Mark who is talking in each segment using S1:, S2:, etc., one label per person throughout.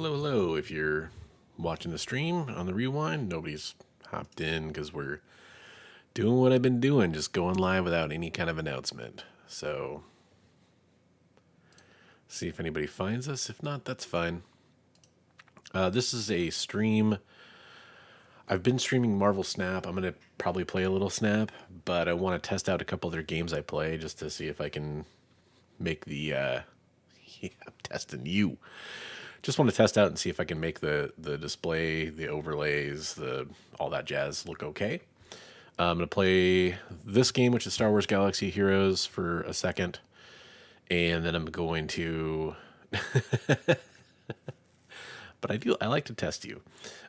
S1: Hello, hello. If you're watching the stream on the rewind, nobody's hopped in because we're doing what I've been doing, just going live without any kind of announcement. So, see if anybody finds us. If not, that's fine. This is a stream. I've been streaming Marvel Snap. I'm going to probably play a little Snap, but I want to test out a couple other games I play just to see if I can make the. Yeah, I'm testing you. Just want to test out and see if I can make the display, the overlays, the all that jazz look okay. I'm gonna play this game, which is Star Wars Galaxy Heroes, for a second, and then I'm going to. But I like to test you,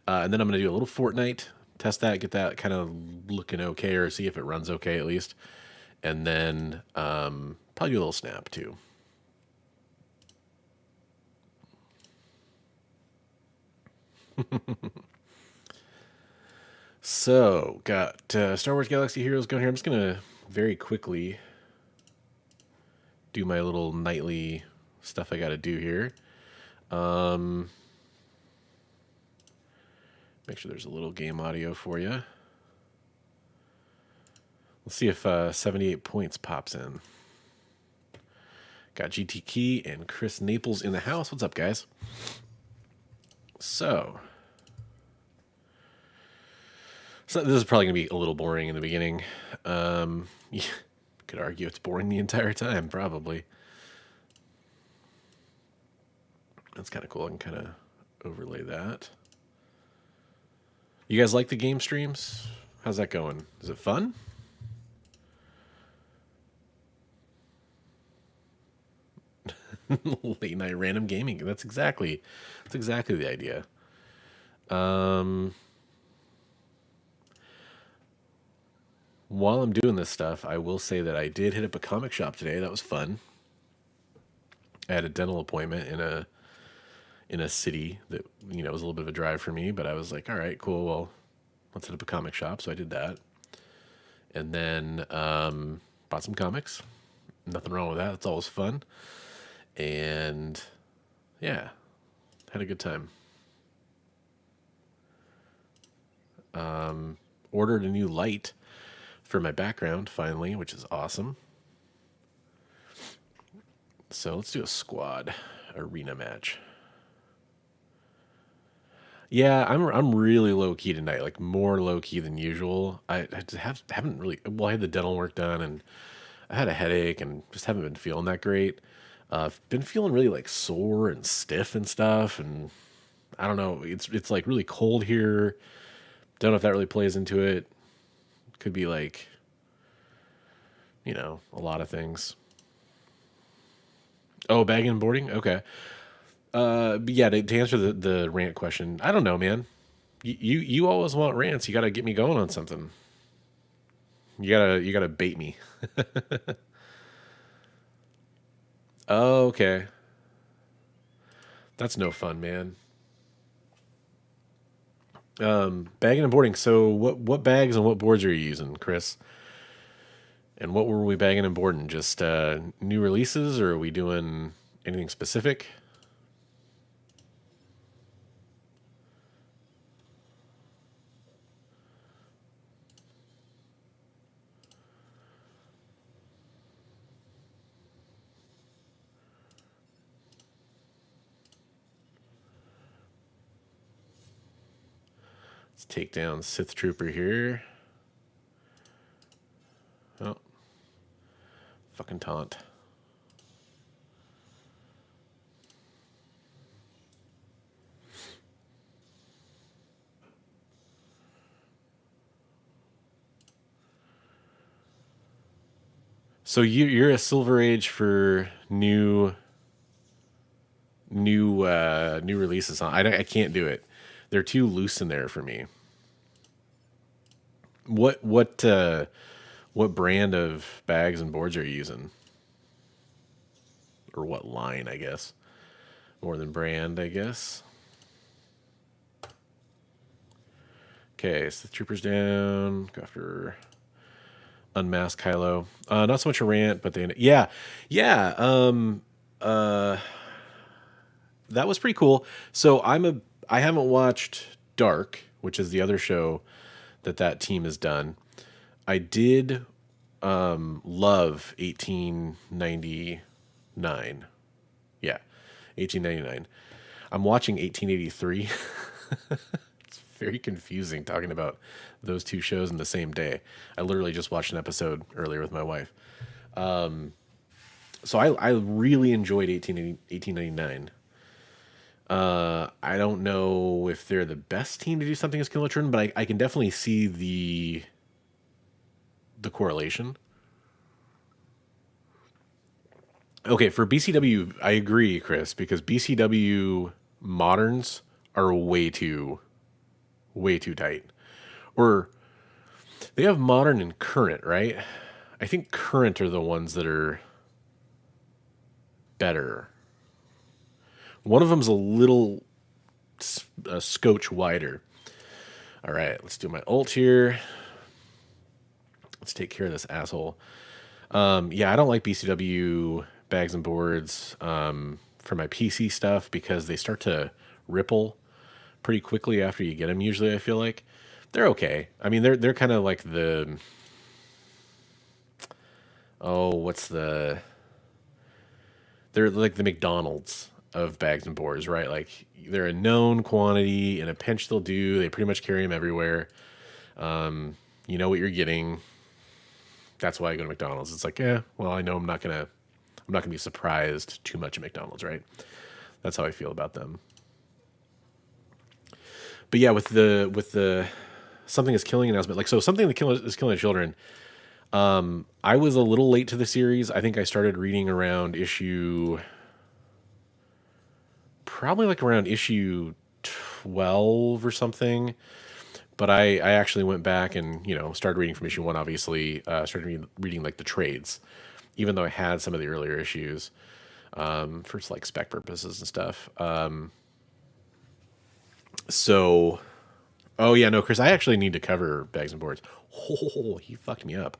S1: and then I'm gonna do a little Fortnite, test that, get that kind of looking okay, or see if it runs okay at least, and then probably do a little Snap too. So, got Star Wars Galaxy Heroes going here. I'm just going to very quickly do my little nightly stuff I got to do here. Make sure there's a little game audio for you. Let's see if 78 points pops in. Got GT Key and Chris Naples in the house. What's up, guys? So this is probably going to be a little boring in the beginning. Yeah, could argue it's boring the entire time, probably. That's kind of cool. I can kind of overlay that. You guys like the game streams? How's that going? Is it fun? Late night random gaming. That's exactly the idea. While I'm doing this stuff, I will say that I did hit up a comic shop today. That was fun. I had a dental appointment in a city that was a little bit of a drive for me, but I was like, all right, cool. Well, let's hit up a comic shop. So I did that, and then bought some comics. Nothing wrong with that. It's always fun, and yeah, had a good time. Ordered a new light for my background finally, which is awesome. So let's do a squad arena match. Yeah, I'm really low key tonight, like more low key than usual. Haven't really. Well, I had the dental work done, and I had a headache, and just haven't been feeling that great. I've been feeling really like sore and stiff and stuff, and I don't know. It's like really cold here. Don't know if that really plays into it. Could be like, a lot of things. Oh, bagging and boarding. Okay. But yeah, to answer the rant question, I don't know, man. You always want rants. You got to get me going on something. You gotta bait me. Oh, okay. That's no fun, man. Bagging and boarding. So what bags and what boards are you using, Chris? And what were we bagging and boarding? Just new releases, or are we doing anything specific? Let's take down Sith Trooper here. Oh, fucking taunt. So you're a Silver Age for new releases. I can't do it. They're too loose in there for me. What brand of bags and boards are you using, or what line? I guess more than brand. I guess. Okay, so the troopers down. Go after unmask Kylo. Not so much a rant, but yeah. Uh, that was pretty cool. So I haven't watched Dark, which is the other show that team has done. I did love 1899. Yeah, 1899. I'm watching 1883. It's very confusing talking about those two shows in the same day. I literally just watched an episode earlier with my wife. So I really enjoyed 1899. I don't know if they're the best team to do something as Killer Children, but I can definitely see the correlation. Okay, for BCW, I agree, Chris, because BCW moderns are way too tight. Or they have modern and current, right? I think current are the ones that are better. One of them's a little scotch wider. All right, let's do my ult here. Let's take care of this asshole. Yeah, I don't like BCW bags and boards for my PC stuff because they start to ripple pretty quickly after you get them. Usually, I feel like they're okay. I mean, they're kind of like the what's they're like the McDonald's of bags and boards, right? Like they're a known quantity. In a pinch, they'll do. They pretty much carry them everywhere. You know what you're getting. That's why I go to McDonald's. It's like, yeah, well, I know I'm not gonna be surprised too much at McDonald's, right? That's how I feel about them. But yeah, with the something is killing announcement, like so, something that is killing children. I was a little late to the series. I think I started reading around probably like around issue 12 or something. But I actually went back and started reading from issue one. Obviously, started reading like the trades, even though I had some of the earlier issues for like spec purposes and stuff. So, oh yeah, no, Chris, I actually need to cover bags and boards. Oh, he fucked me up.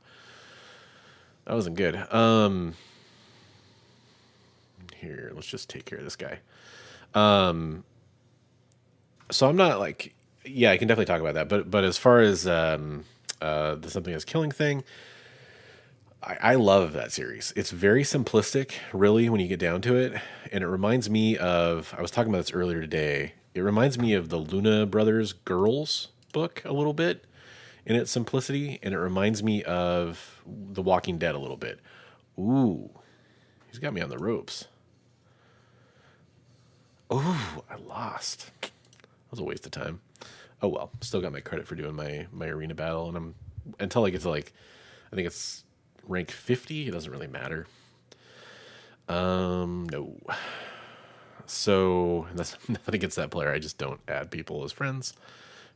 S1: That wasn't good. Here, let's just take care of this guy. So I'm not like, yeah, I can definitely talk about that. But as far as the something is killing thing, I love that series. It's very simplistic, really, when you get down to it, and it reminds me of. I was talking about this earlier today. It reminds me of the Luna Brothers Girls book a little bit in its simplicity, and it reminds me of The Walking Dead a little bit. Ooh, he's got me on the ropes. Ooh, I lost. That was a waste of time. Oh well, still got my credit for doing my arena battle, and I'm until I get to like, I think it's rank 50. It doesn't really matter. No. So that's nothing against that player. I just don't add people as friends.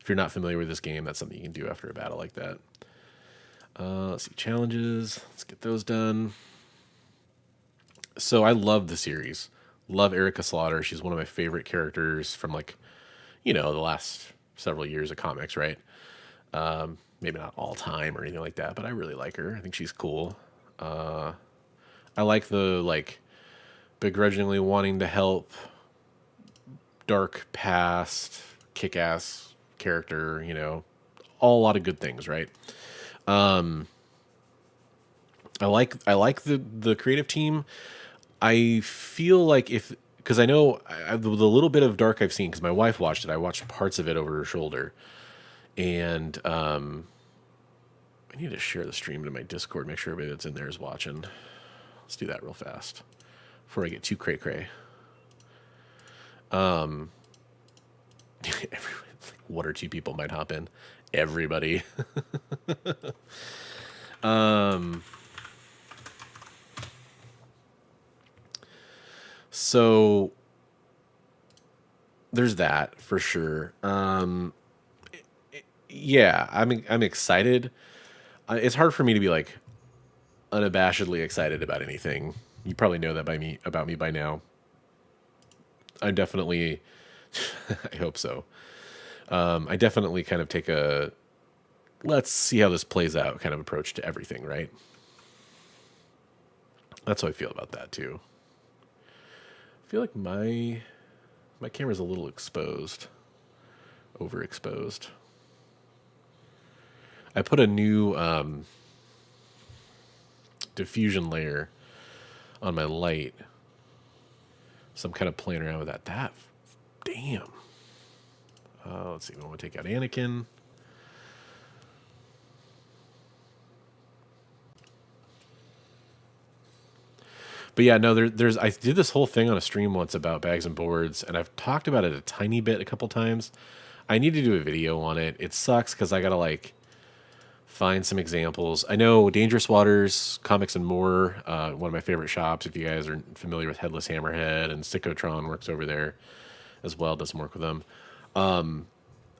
S1: If you're not familiar with this game, that's something you can do after a battle like that. Let's see, challenges. Let's get those done. So I love the series. Love Erica Slaughter. She's one of my favorite characters from like, the last several years of comics, right? Maybe not all time or anything like that, but I really like her. I think she's cool. I like the like begrudgingly wanting to help, dark past, kick-ass character, all a lot of good things, right? I like the creative team. I feel like if because I know the little bit of Dark I've seen because my wife watched it. I watched parts of it over her shoulder, and I need to share the stream to my Discord. Make sure everybody that's in there is watching. Let's do that real fast before I get too cray cray. Like one or two people might hop in. Everybody. So there's that for sure. Yeah, I'm excited. It's hard for me to be like unabashedly excited about anything. You probably know that about me by now. I'm definitely. I hope so. I definitely kind of take a let's see how this plays out kind of approach to everything, right? That's how I feel about that too. I feel like my My camera's a little exposed. Overexposed. I put a new diffusion layer on my light. So I'm kind of playing around with that. Damn. Let's see. I'm going to take out Anakin. But yeah, no, there's. I did this whole thing on a stream once about bags and boards, and I've talked about it a tiny bit a couple times. I need to do a video on it. It sucks because I gotta like find some examples. I know Dangerous Waters, Comics and More, one of my favorite shops. If you guys are familiar with Headless Hammerhead, and Sickotron works over there as well. Does some work with them.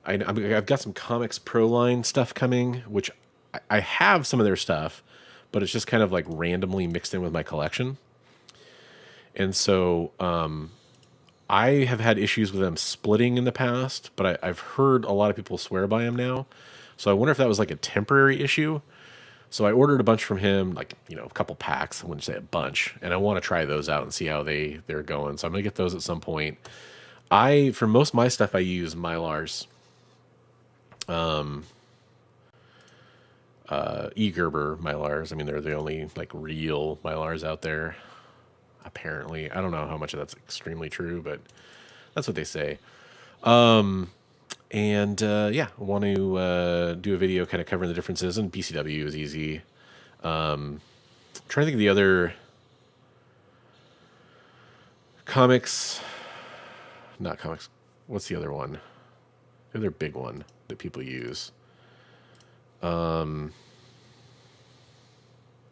S1: I've got some Comics Pro Line stuff coming, which I have some of their stuff, but it's just kind of like randomly mixed in with my collection. And so I have had issues with them splitting in the past, but I've heard a lot of people swear by them now. So I wonder if that was like a temporary issue. So I ordered a bunch from him, like, a couple packs. I wouldn't say a bunch. And I want to try those out and see how they're going. So I'm going to get those at some point. For most of my stuff, I use Mylars. E-Gerber Mylars. I mean, they're the only like real Mylars out there. Apparently, I don't know how much of that's extremely true, but that's what they say. Yeah, I want to do a video kind of covering the differences, and BCW is easy. Trying to think of the other comics. Not comics. What's the other one? The other big one that people use.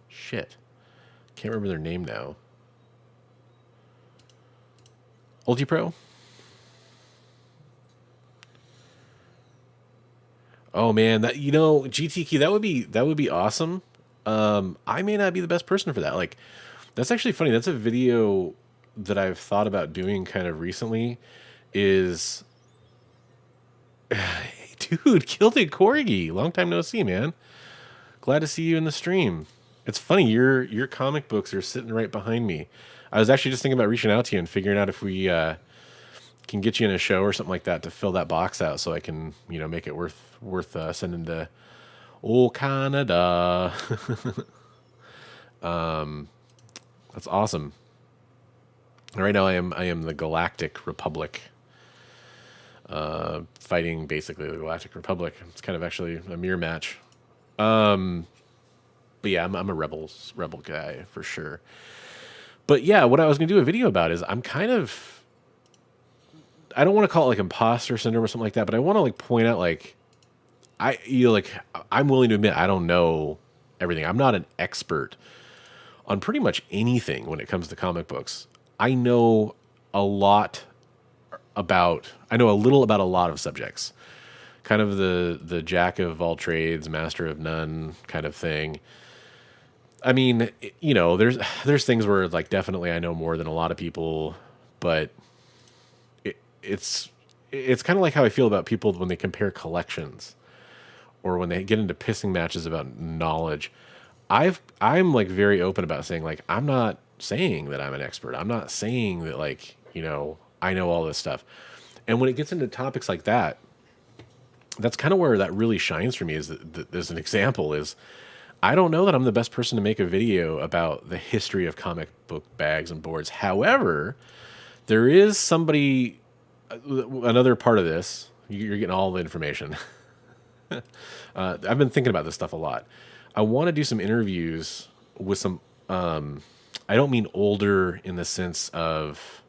S1: Shit. Can't remember their name now. UltiPro? Oh man, that GTQ, that would be awesome. I may not be the best person for that. Like, that's actually funny. That's a video that I've thought about doing kind of recently. Is dude, Killed It Corgi. Long time no see, man. Glad to see you in the stream. It's funny, your comic books are sitting right behind me. I was actually just thinking about reaching out to you and figuring out if we can get you in a show or something like that to fill that box out, so I can make it worth sending to old Canada. That's awesome. Right now I am the Galactic Republic, fighting basically the Galactic Republic. It's kind of actually a mirror match. But yeah, I'm a rebel guy for sure. But yeah, what I was going to do a video about is I don't want to call it like imposter syndrome or something like that, but I want to like point out like I'm willing to admit I don't know everything. I'm not an expert on pretty much anything when it comes to comic books. I know a little about a lot of subjects. Kind of the jack of all trades, master of none kind of thing. I mean, there's things where like definitely I know more than a lot of people, but it's kind of like how I feel about people when they compare collections or when they get into pissing matches about knowledge. I'm like very open about saying like I'm not saying that I'm an expert. I'm not saying that like, I know all this stuff. And when it gets into topics like that, that's kind of where that really shines for me. Is that as an example is I don't know that I'm the best person to make a video about the history of comic book bags and boards. However, there is somebody, another part of this, you're getting all the information. I've been thinking about this stuff a lot. I want to do some interviews with some, I don't mean older in the sense of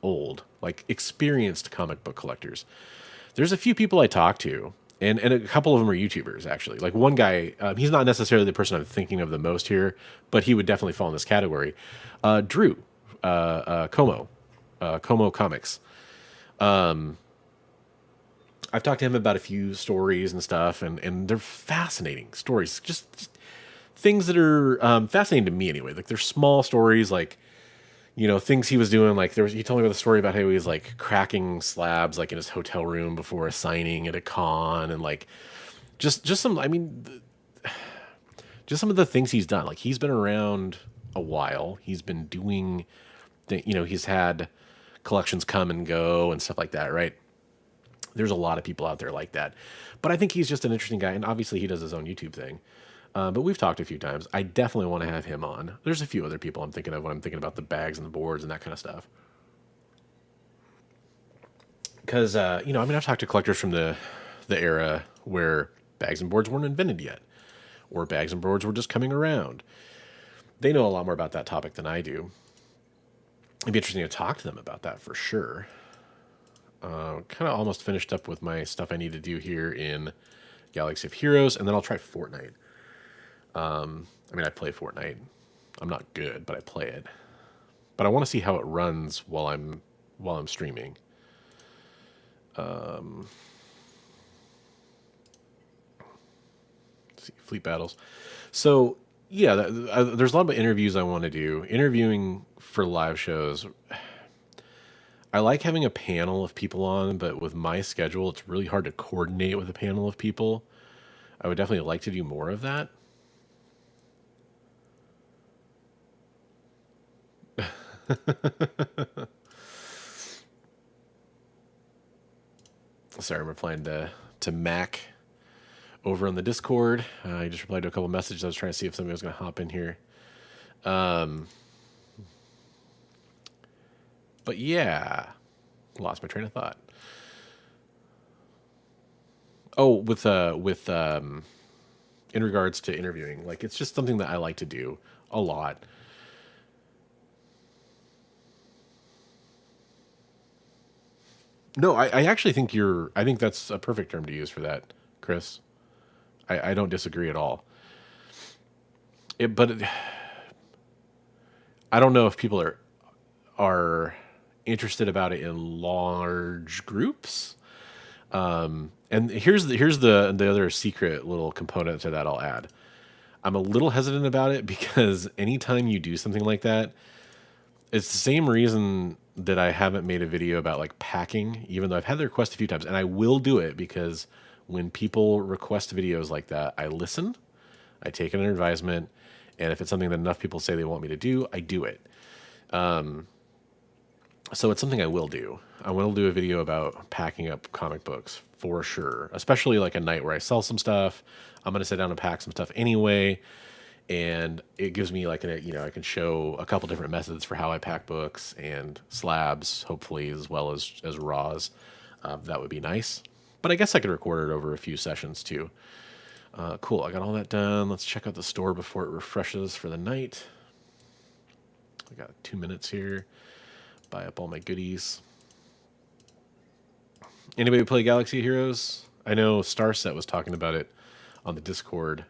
S1: old, like experienced comic book collectors. There's a few people I talk to, and a couple of them are YouTubers, actually. Like one guy, he's not necessarily the person I'm thinking of the most here, but he would definitely fall in this category. Drew, Como Comics. I've talked to him about a few stories and stuff, and they're fascinating stories. Just things that are fascinating to me anyway. Like they're small stories, like things he was doing. Like he told me about the story about how he was like cracking slabs like in his hotel room before a signing at a con, and like just some. I mean, just some of the things he's done. Like he's been around a while. He's been doing, he's had collections come and go and stuff like that, right? There's a lot of people out there like that. But I think he's just an interesting guy, and obviously he does his own YouTube thing. But we've talked a few times. I definitely want to have him on. There's a few other people I'm thinking of when I'm thinking about the bags and the boards and that kind of stuff. Because I've talked to collectors from the era where bags and boards weren't invented yet, or bags and boards were just coming around. They know a lot more about that topic than I do. It'd be interesting to talk to them about that for sure. Kind of almost finished up with my stuff I need to do here in Galaxy of Heroes, and then I'll try Fortnite. I play Fortnite. I'm not good, but I play it. But I want to see how it runs while I'm streaming. Let's see, fleet battles. So yeah, there's a lot of interviews I want to do. Interviewing for live shows. I like having a panel of people on, but with my schedule, it's really hard to coordinate with a panel of people. I would definitely like to do more of that. Sorry, I'm replying to Mac over on the Discord. I just replied to a couple messages. I was trying to see if somebody was going to hop in here. But yeah, lost my train of thought. Oh, with in regards to interviewing, like it's just something that I like to do a lot. No, I actually think I think that's a perfect term to use for that, Chris. I don't disagree at all. But I don't know if people are interested about it in large groups. And here's the other secret little component to that I'll add. I'm a little hesitant about it because anytime you do something like that, it's the same reason that I haven't made a video about like packing, even though I've had the request a few times, and I will do it because when people request videos like that, I listen, I take it under advisement, and if it's something that enough people say they want me to do, I do it. So it's something I will do. I will do a video about packing up comic books for sure, especially like a night where I sell some stuff. I'm going to sit down and pack some stuff anyway. And it gives me like I can show a couple different methods for how I pack books and slabs, hopefully, as well as raws. That would be nice. But I guess I could record it over a few sessions too. Cool, I got all that done. Let's check out the store before it refreshes for the night. I got 2 minutes here. Buy up all my goodies. Anybody play Galaxy Heroes? I know Starset was talking about it on the Discord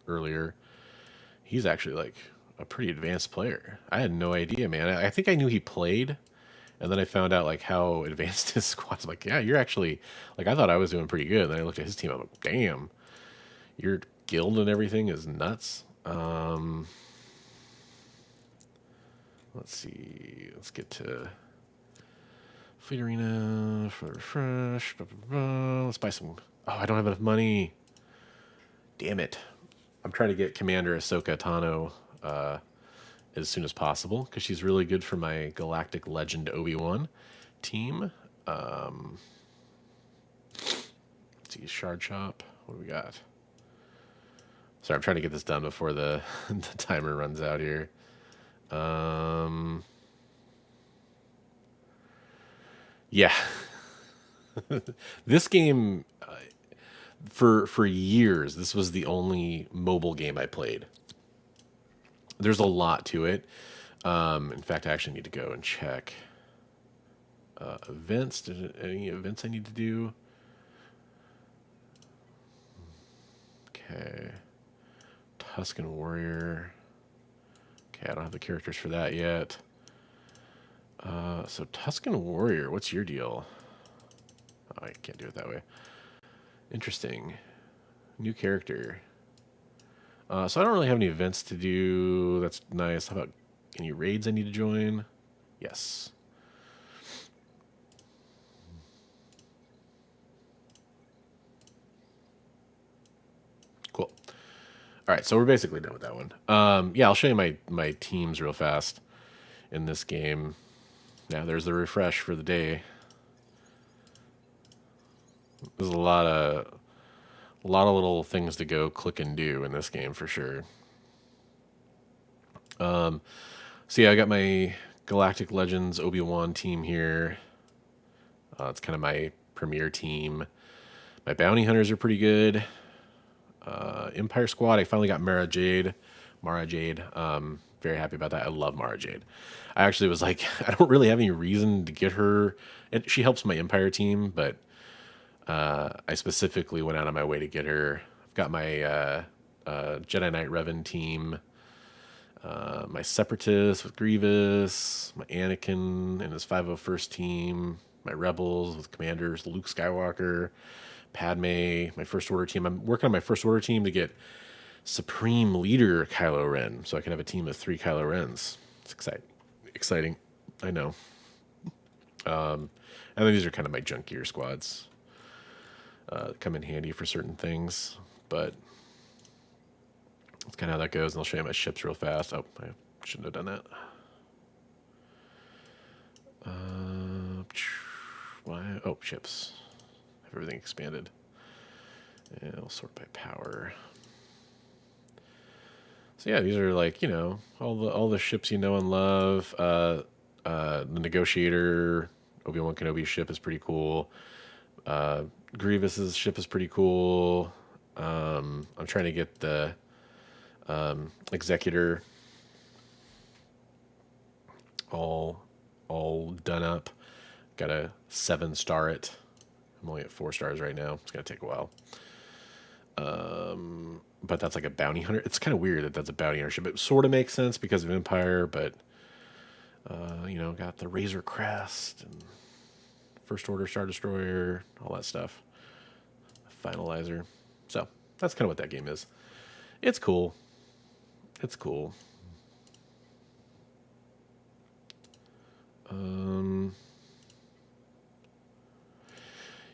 S1: earlier. He's actually like a pretty advanced player. I had no idea, man. I think I knew he played, and then I found out like how advanced his squad's. Like, yeah, you're actually like I thought I was doing pretty good. And then I looked at his team. I'm like, damn, your guild and everything is nuts. Let's see. Let's get to Fleet Arena for refresh. Blah, blah, blah. Let's buy some. Oh, I don't have enough money. Damn it. I'm trying to get Commander Ahsoka Tano as soon as possible because she's really good for my Galactic Legend Obi-Wan team. Let's see, Shard Shop. What do we got? Sorry, I'm trying to get this done before the timer runs out here. Yeah. This game, for years, this was the only mobile game I played. There's a lot to it. In fact, I actually need to go and check events. Any events I need to do? Okay. Tuscan Warrior. Okay, I don't have the characters for that yet. So Tuscan Warrior, what's your deal? Oh, I can't do it that way. Interesting. New character. So I don't really have any events to do. That's nice. How about any raids I need to join? Yes. Cool. All right, so we're basically done with that one. Yeah, I'll show you my teams real fast in this game. Yeah, there's the refresh for the day. There's a lot of little things to go click and do in this game for sure. So yeah, I got my Galactic Legends Obi-Wan team here. It's kind of my premier team. My bounty hunters are pretty good. Empire Squad, I finally got Mara Jade. Very happy about that. I love Mara Jade. I actually was like, I don't really have any reason to get her. And she helps my Empire team, but I specifically went out of my way to get her. I've got my Jedi Knight Revan team, my Separatists with Grievous, my Anakin and his 501st team, my Rebels with Commanders Luke Skywalker, Padme, my First Order team. I'm working on my First Order team to get Supreme Leader Kylo Ren, so I can have a team of 3 Kylo Rens. It's exciting. I know. And then these are kind of my junkier squads. Come in handy for certain things, but that's kind of how that goes. And I'll show you my ships real fast. Oh, I shouldn't have done that. Why? Oh, ships. Have everything expanded. And I'll sort by power. So yeah, these are like, you know, all the ships you know and love. The Negotiator, Obi-Wan Kenobi's ship is pretty cool. Grievous's ship is pretty cool. I'm trying to get the Executor all done up. Got a 7-star it. I'm only at 4 stars right now. It's gonna take a while. But that's like a bounty hunter. It's kind of weird that that's a bounty hunter ship. It sort of makes sense because of Empire, but you know, got the Razor Crest and First Order Star Destroyer, all that stuff. Finalizer. So that's kind of what that game is. It's cool. It's cool.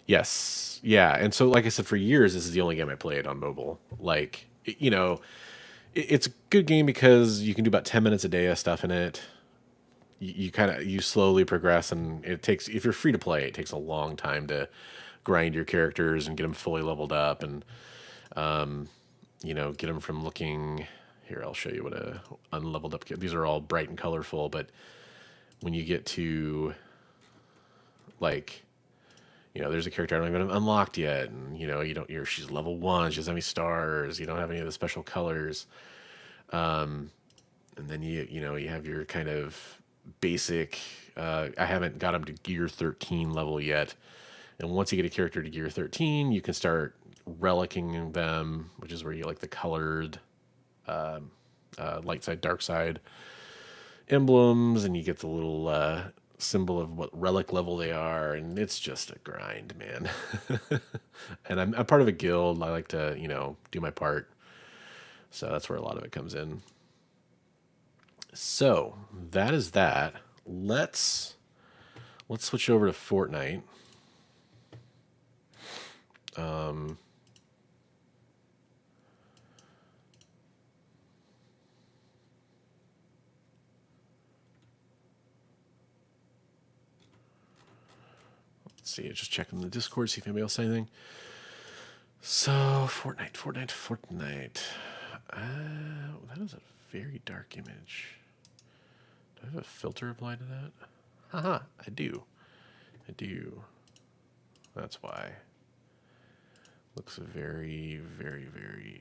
S1: Yes. Yeah. And so, like I said, for years, this is the only game I played on mobile. Like, you know, it's a good game because you can do about 10 minutes a day of stuff in it. You kind of, you slowly progress, and it takes, if you're free to play, it takes a long time to grind your characters and get them fully leveled up and, you know, get them from looking, here, I'll show you what a unleveled up, these are all bright and colorful, but when you get to, like, you know, there's a character I don't even have unlocked yet, and you know, she's level 1, she doesn't have any stars, you don't have any of the special colors, and then you know, you have your kind of basic. I haven't got them to gear 13 level yet, and once you get a character to gear 13, you can start relicking them, which is where you like the colored light side, dark side emblems, and you get the little symbol of what relic level they are, and it's just a grind, man. And I'm part of a guild. I like to, you know, do my part, so that's where a lot of it comes in. So that is that. Let's switch over to Fortnite. Let's see, just checking the Discord, see if anybody else says anything. So Fortnite. That is a very dark image. Do I have a filter applied to that? Haha, I do. That's why. Looks very, very, very.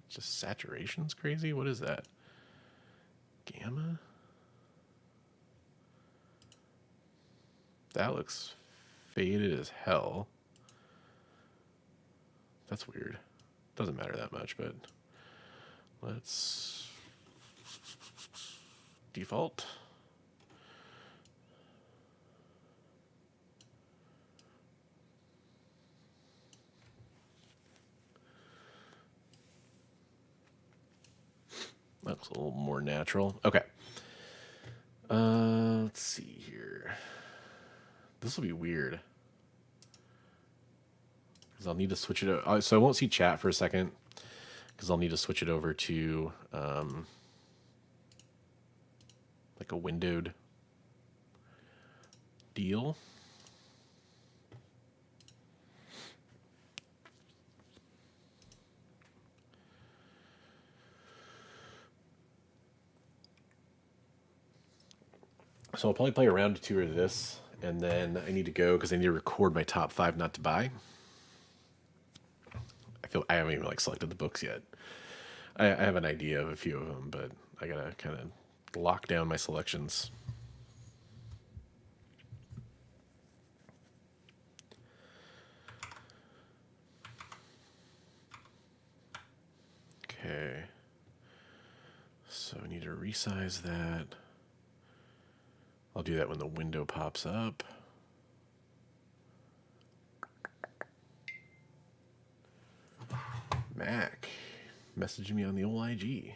S1: Just saturation's crazy? What is that? Gamma? That looks faded as hell. That's weird. Doesn't matter that much, but let's default. Looks a little more natural. Okay. Let's see here. This will be weird, because I'll need to switch it over. So I won't see chat for a second, because I'll need to switch it over to like a windowed deal. So I'll probably play a round or two of this, and then I need to go because I need to record my top 5 not to buy. I haven't even like selected the books yet. I have an idea of a few of them, but I gotta kind of lock down my selections. Okay. So I need to resize that. I'll do that when the window pops up. Mac messaging me on the old IG.